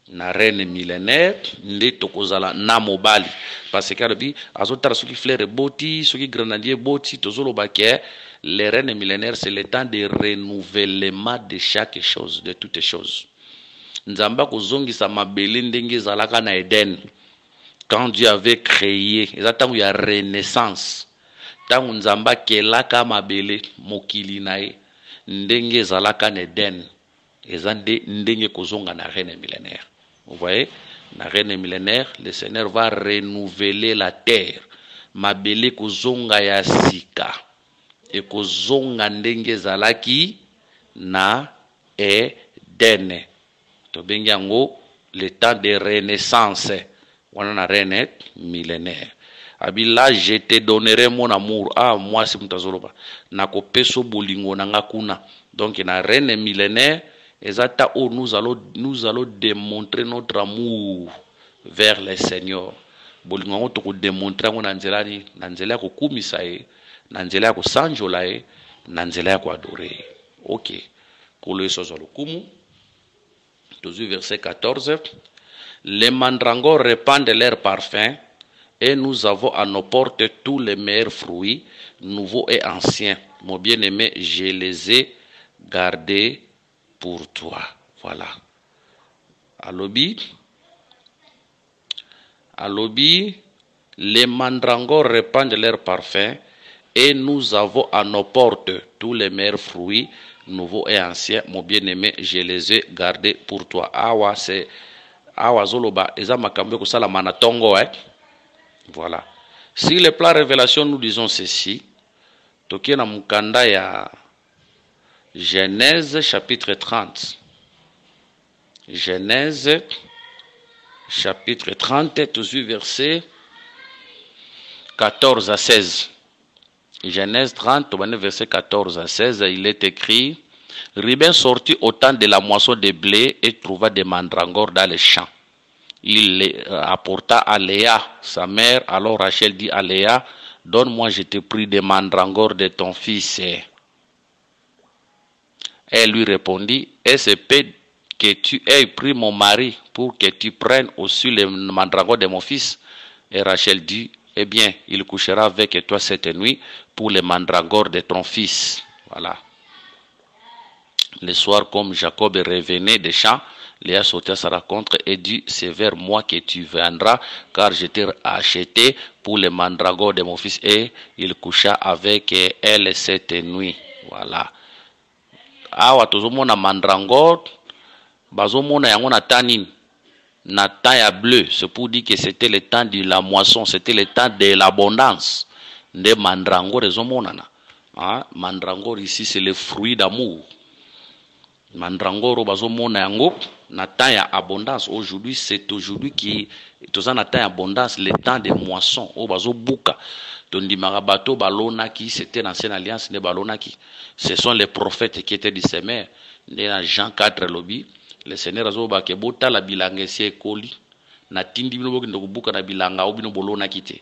Na reine millénaire, nde tokozala na mobali parce que arabi azotara soki fleur boti, soki grenadier boti, tozolo baké les reines millénaires c'est le temps de renouvellement de chaque chose, de toutes choses. Nzamba kozongisa mabele ndenge zalaka na Eden quand Dieu avait créé exactement il y a renaissance tangu nzamba kelaka mabele mokili nae ndenge zalaka na Eden ezande ndenge kozonga na reine millénaire. Vous voyez, na reine millénaire le Seigneur va renouveler la terre mabele kozonga ya sika et kozonga ndenge zalaki na Eden. Le temps de renaissance, on a reine millénaire. Abila, je te donnerai mon amour. Ah, moi, c'est Mutazoloba. Nako peso bolingo nangakuna. Donc, na reine millénaire, ezata où nous allons démontrer notre amour vers le Seigneur. Bolingo to démontrer on anzela ni nanzela ko kumisa e, nanzela ko sanjola e, nanzela ko adorer. OK. Kolo sozolo kumu. Verset 14. Les mandragores répandent leur parfum et nous avons à nos portes tous les meilleurs fruits, nouveaux et anciens. Mon bien-aimé, je les ai gardés pour toi. Voilà. Alobi, les mandragores répandent leur parfum et nous avons à nos portes tous les meilleurs fruits, nouveaux et anciens, mon bien-aimé, je les ai gardés pour toi. Awa, c'est Awa Zoloba, Eza Makambe Kusala Manatongo, voilà. Si le plan révélation, nous disons ceci, Tokiena Mukanda ya Genèse chapitre 30. Genèse chapitre 30, toujours verset 14 à 16. Genèse 30, verset 14 à 16, il est écrit: Ruben sortit au temps de la moisson de blé et trouva des mandragores dans les champs. Il les apporta à Léa, sa mère. Alors Rachel dit à Léa: Donne-moi, je te prie, des mandragores de ton fils. Elle lui répondit: Est-ce que tu aies pris mon mari pour que tu prennes aussi les mandragores de mon fils? Et Rachel dit: Eh bien, il couchera avec toi cette nuit pour les mandragores de ton fils. Voilà. Le soir, comme Jacob revenait des champs, Léa sauta à sa rencontre et dit: C'est vers moi que tu viendras, car je t'ai acheté pour les mandragores de mon fils. Et il coucha avec elle cette nuit. Voilà. Awa tozomona mandragore, bazomona yango na tanin. na temps ya bleu, c'est pour dire que c'était le temps de la moisson, c'était le temps de l'abondance. De mandrangore ezomonana. Hein? Mandrangore ici c'est le fruit d'amour. Mandrangore bazomona yango na temps ya abondance. Aujourd'hui c'est aujourd'hui qui toza na temps ya abondance, le temps de moisson. O bazobuka. Tondimaka bato balonaki, c'était l'ancienne alliance de balonaki. Ce sont les prophètes qui étaient dissémés. Dans Jean 4 lobby, le Seigneur azoba ke bota la bilanga esi ekoli. Na tindi bino bokende kobuka na bilanga o bino bolonaki te.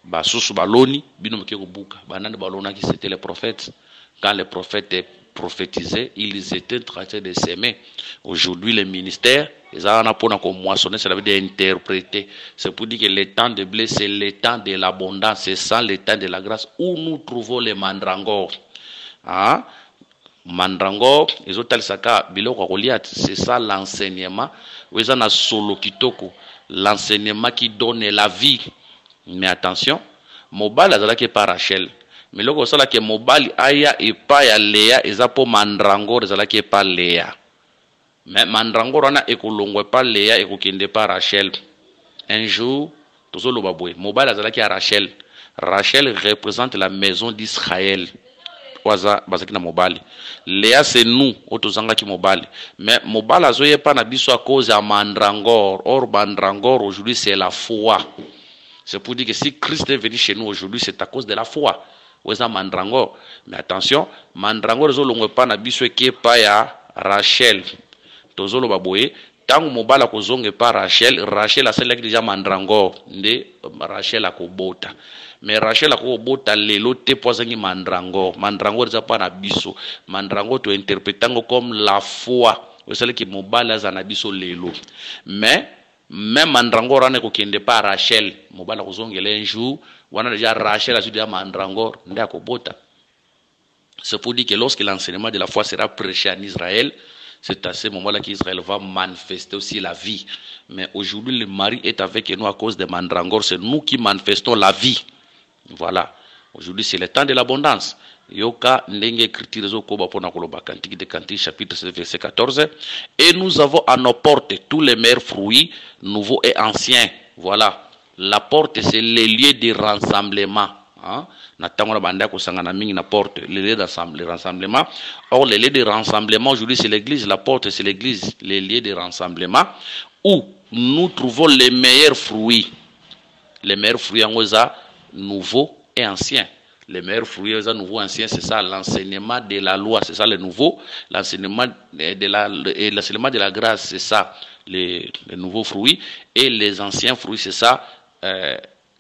Basusu baloni bino moke kobuka. Banane balonaki c'était les prophètes. Quand les prophètes prophétisaient, ils étaient en train de s'aimer. Aujourd'hui, les ministères, ils ont pour moissonner, ça veut dire interpréter. C'est pour dire que le temps de blé, c'est le temps de l'abondance, c'est ça le temps de la grâce, où nous trouvons les mandrangores. Hein? Mandrangore, ils ont tel saka, biloko Goliath, c'est ça l'enseignement. Ils ont solo kitoko, l'enseignement qui donne la vie. Mais attention, mobile azala ke par Rachel. Mais loko sala ke mobile aya et pas ya Léa, ils pour mandrangore azala ke pas Léa. Mais mandrangore ana ekolongwe pas Léa ekokende pas Rachel. Un jour, tozo lo babwe, mobile azala ke Rachel. Rachel représente la maison d'Israël. Waza bazaki na mobile. Léa c'est nous, otozanga ki mobile. Mais mobile azoye pas na biso à cause ya mandrangore. Or mandrangore aujourd'hui c'est la foi. C'est pour dire que si Christ est venu chez nous aujourd'hui, c'est à cause de la foi. Oueza mandrangore. Mais attention, mandrangore zolongwe pa na biso ke pa ya Rachel. Tozolo baboye, tangu mobala kozonge pa Rachel, Rachel a celle qui déjà mandrangore, nde Rachel a kobota. Mais Rachel a kobota lelo te poisongi mandrangore. Mandrangore za pa na biso. Mandrangore to interprétango comme la foi. Celle qui mobala za na biso lelo. Mais même mandrangore ane kokende pa Rachel, mobala kozongela un jour, wana déjà Rachel a dit à mandrangore, nde akobota. C'est pour dire que lorsque l'enseignement de la foi sera prêché en Israël, c'est à ce moment-là qu'Israël va manifester aussi la vie. Mais aujourd'hui, le mari est avec nous à cause des mandrangores, c'est nous qui manifestons la vie. Voilà. Aujourd'hui, c'est le temps de l'abondance. Yoka ndenge écriture zokoba pona koloba Cantique de Cantique chapitre 7 verset 14. Et nous avons à nos portes tous les meilleurs fruits, nouveaux et anciens. Voilà. La porte c'est les lieux de rassemblement. Hein? Natangona banda ko sangana mingi na porte, les lieux de rassemblement. Or les lieux de rassemblement aujourd'hui c'est l'église, la porte c'est l'église, les lieux de rassemblement où nous trouvons les meilleurs fruits. Les meilleurs fruits en oza nouveaux et anciens. Les meilleurs fruits les nouveaux anciens, c'est ça l'enseignement de la loi, c'est ça le nouveau, l'enseignement de la grâce, c'est ça les nouveaux fruits, et les anciens fruits, c'est ça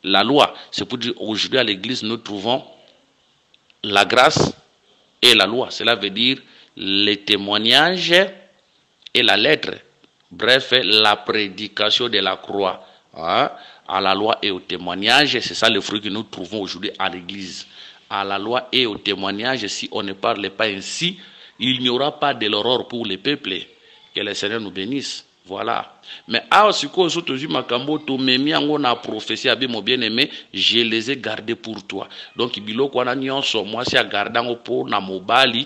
la loi. C'est pour dire aujourd'hui à l'église nous trouvons la grâce et la loi. Cela veut dire les témoignages et la lettre. Bref, la prédication de la croix. Hein? À la loi et au témoignage, c'est ça le fruit que nous trouvons aujourd'hui à l'église. À la loi et au témoignage, si on ne parle pas ainsi, il n'y aura pas de l'aurore pour les peuples. Que le Seigneur nous bénisse. Voilà. Mais à ce que je te makambo to memi ango na prophétie abi mon bien-aimé, je les ai gardés pour toi. Donc biloko wana nyonso moi si a gardango pour na mobali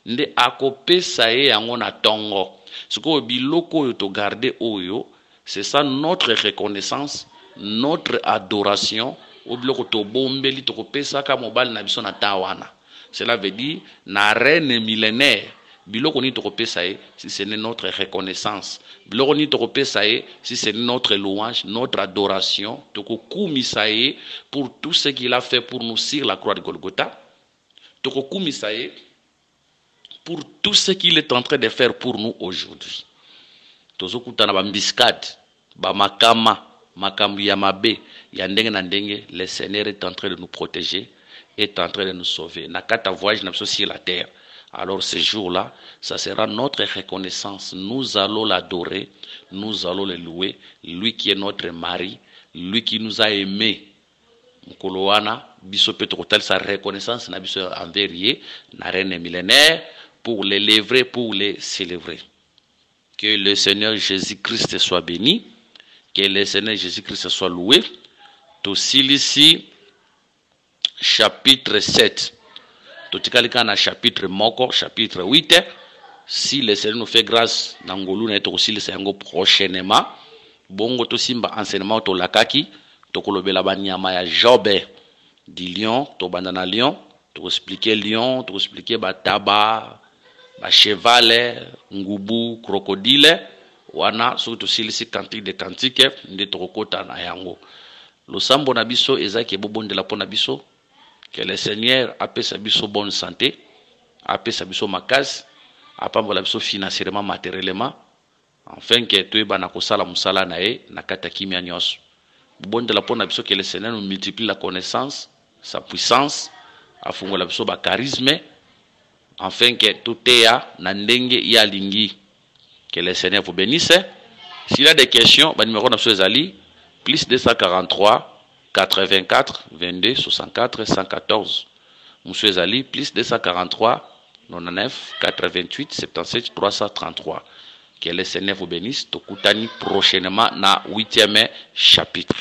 nde akopesa ye yango na tongo. Ce que biloko yo to garder oyo, c'est ça notre reconnaissance, notre adoration. Obiloko to bombeli to kopesa ka mobali na biso na tawana. Cela veut dire na reine millénaire. Biloko ni tokopesa ye si c'est notre reconnaissance. Biloko ni tokopesa ye si c'est notre louange, notre adoration. Tokokumisa ye pour tout ce qu'il a fait pour nous sur la croix de Golgotha. Tokokumisa ye pour tout ce qu'il est en train de faire pour nous aujourd'hui. Tozokutana ba mbiskat, ba makama, makambu ya mabe, ya ndenge na ndenge, le Seigneur est en train de nous protéger, est en train de nous sauver. Nakata voyage na biso sur la terre. Alors ce jour-là, ça sera notre reconnaissance. Nous allons l'adorer, nous allons le louer. Lui qui est notre mari, lui qui nous a aimés. Mukoloana, biso petrotel sa reconnaissance na biso envers ye, na reine millénaire, pour l'élèver, pour les célébrer. Que le Seigneur Jésus-Christ soit béni, que le Seigneur Jésus-Christ soit loué. Tosilisi, chapitre 7. Totikalika na chapitre moko, chapitre 8. Si le Seigneur nous fait grâce, Nangolou n'est aussi le Seigneur prochainement. bongo to simba enseignement to lakaki to kolobela banyama ya Jobe di lion to bandana lion to expliquer lion to expliquer bataba ba cheval ngubu crocodile wana surtout silisi cantique de cantique nde to kokota na yango losambo na biso ezaki bobondela pona biso que le Seigneur apesa biso bonne santé apesa biso makasi apambola biso financièrement matériellement afin que toyeba na kosala musala na ye na kata kimia nyonso bobondela pona biso que le Seigneur nous multiplie la connaissance sa puissance afungola biso ba charisme afin que toteya na ndenge ya lingi. Que le Seigneur vous bénisse. S'il y a des questions, bah numéro na biso ezali plus 243 84 22 64 114. Monsieur ezali plus 243 99 88 77 333. Que le Seigneur vous bénisse. Tokutani prochainement na 8e chapitre.